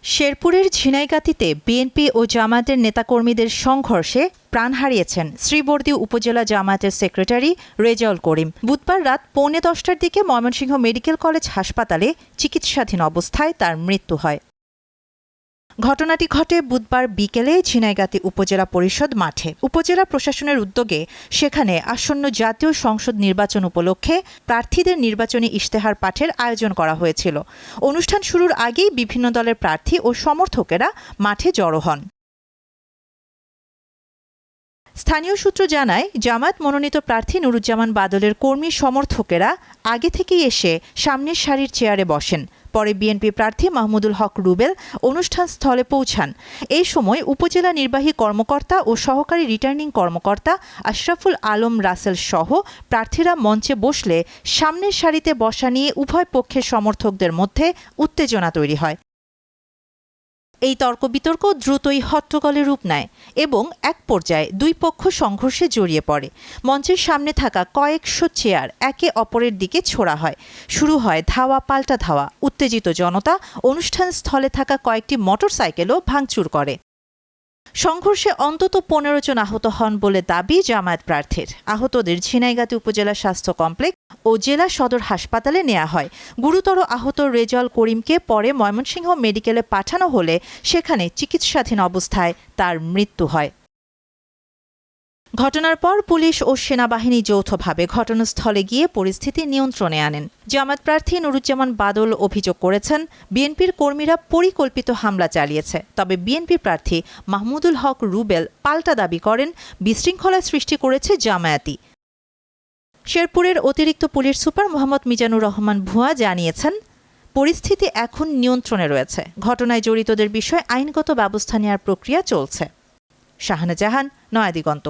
শেরপুরের ঝিনাইগাতীতে বিএনপি ও জামায়াতের নেতাকর্মীদের সংঘর্ষে প্রাণ হারিয়েছেন শ্রীবর্দী উপজেলা জামায়াতের সেক্রেটারি রেজাউল করিম। বুধবার রাত 10:45টার দিকে ময়মনসিংহ মেডিকেল কলেজ হাসপাতালে চিকিৎসাধীন অবস্থায় তার মৃত্যু হয়। ঘটনাটি ঘটে বুধবার বিকেলে ঝিনাইগাতী উপজেলা পরিষদ মাঠে। উপজেলা প্রশাসনের উদ্যোগে সেখানে আসন্ন জাতীয় সংসদ নির্বাচন উপলক্ষে প্রার্থীদের নির্বাচনী ইশতেহার পাঠের আয়োজন করা হয়েছিল। অনুষ্ঠান শুরুর আগেই বিভিন্ন দলের প্রার্থী ও সমর্থকেরা মাঠে জড়ো হন। স্থানীয় সূত্র জানায়, জামায়াত মনোনীত প্রার্থী নুরুজ্জামান বাদলের কর্মী সমর্থকেরা আগে থেকেই এসে সামনের সারির চেয়ারে বসেন। পরে বিএনপি প্রার্থী মাহমুদুল হক রুবেল অনুষ্ঠান স্থলে পৌঁছান। এই সময় উপজেলা নির্বাহী কর্মকর্তা ও সহকারী রিটার্নিং কর্মকর্তা আশরাফুল আলম রাসেল সহ প্রার্থীরা মঞ্চে বসলে সামনের সারিতে বসা নিয়ে উভয় পক্ষের সমর্থকদের মধ্যে উত্তেজনা তৈরি হয়। এই তর্ক বিতর্ক দ্রুতই হট্টগোলে রূপ নেয় এবং এক পর্যায়ে দুই পক্ষ সংঘর্ষে জড়িয়ে পড়ে। মঞ্চের সামনে থাকা কয়েকশো চেয়ার একে অপরের দিকে ছোড়া হয়। শুরু হয় ধাওয়া পাল্টা ধাওয়া। উত্তেজিত জনতা অনুষ্ঠান স্থলে থাকা কয়েকটি মোটরসাইকেলও ভাঙচুর করে। সংঘর্ষে অন্তত 15 জন আহত হন বলে দাবি জামায়াত প্রার্থীর। আহতদের ঝিনাইগাতী উপজেলা স্বাস্থ্য কমপ্লেক্স ও জেলা সদর হাসপাতালে নেওয়া হয়। গুরুতর আহত রেজাউল করিমকে পরে ময়মনসিংহ মেডিকেলে পাঠানো হলে সেখানে চিকিৎসাধীন অবস্থায় তার মৃত্যু হয়। ঘটনার পর পুলিশ ও সেনাবাহিনী যৌথভাবে ঘটনাস্থলে গিয়ে পরিস্থিতি নিয়ন্ত্রণে আনেন। জামায়াত প্রার্থী নুরুজ্জামান বাদল অভিযোগ করেছেন, বিএনপির কর্মীরা পরিকল্পিত হামলা চালিয়েছে। তবে বিএনপি প্রার্থী মাহমুদুল হক রুবেল পাল্টা দাবি করেন, বিশৃঙ্খলা সৃষ্টি করেছে জামায়াতই। শেরপুরের অতিরিক্ত পুলিশ সুপার মোহাম্মদ মিজানুর রহমান ভুয়া জানিয়েছেন, পরিস্থিতি এখন নিয়ন্ত্রণে রয়েছে। ঘটনায় জড়িতদের বিষয়ে আইনগত ব্যবস্থা নেওয়ার প্রক্রিয়া চলছে। শাহানা জাহান, নয়াদিগন্ত।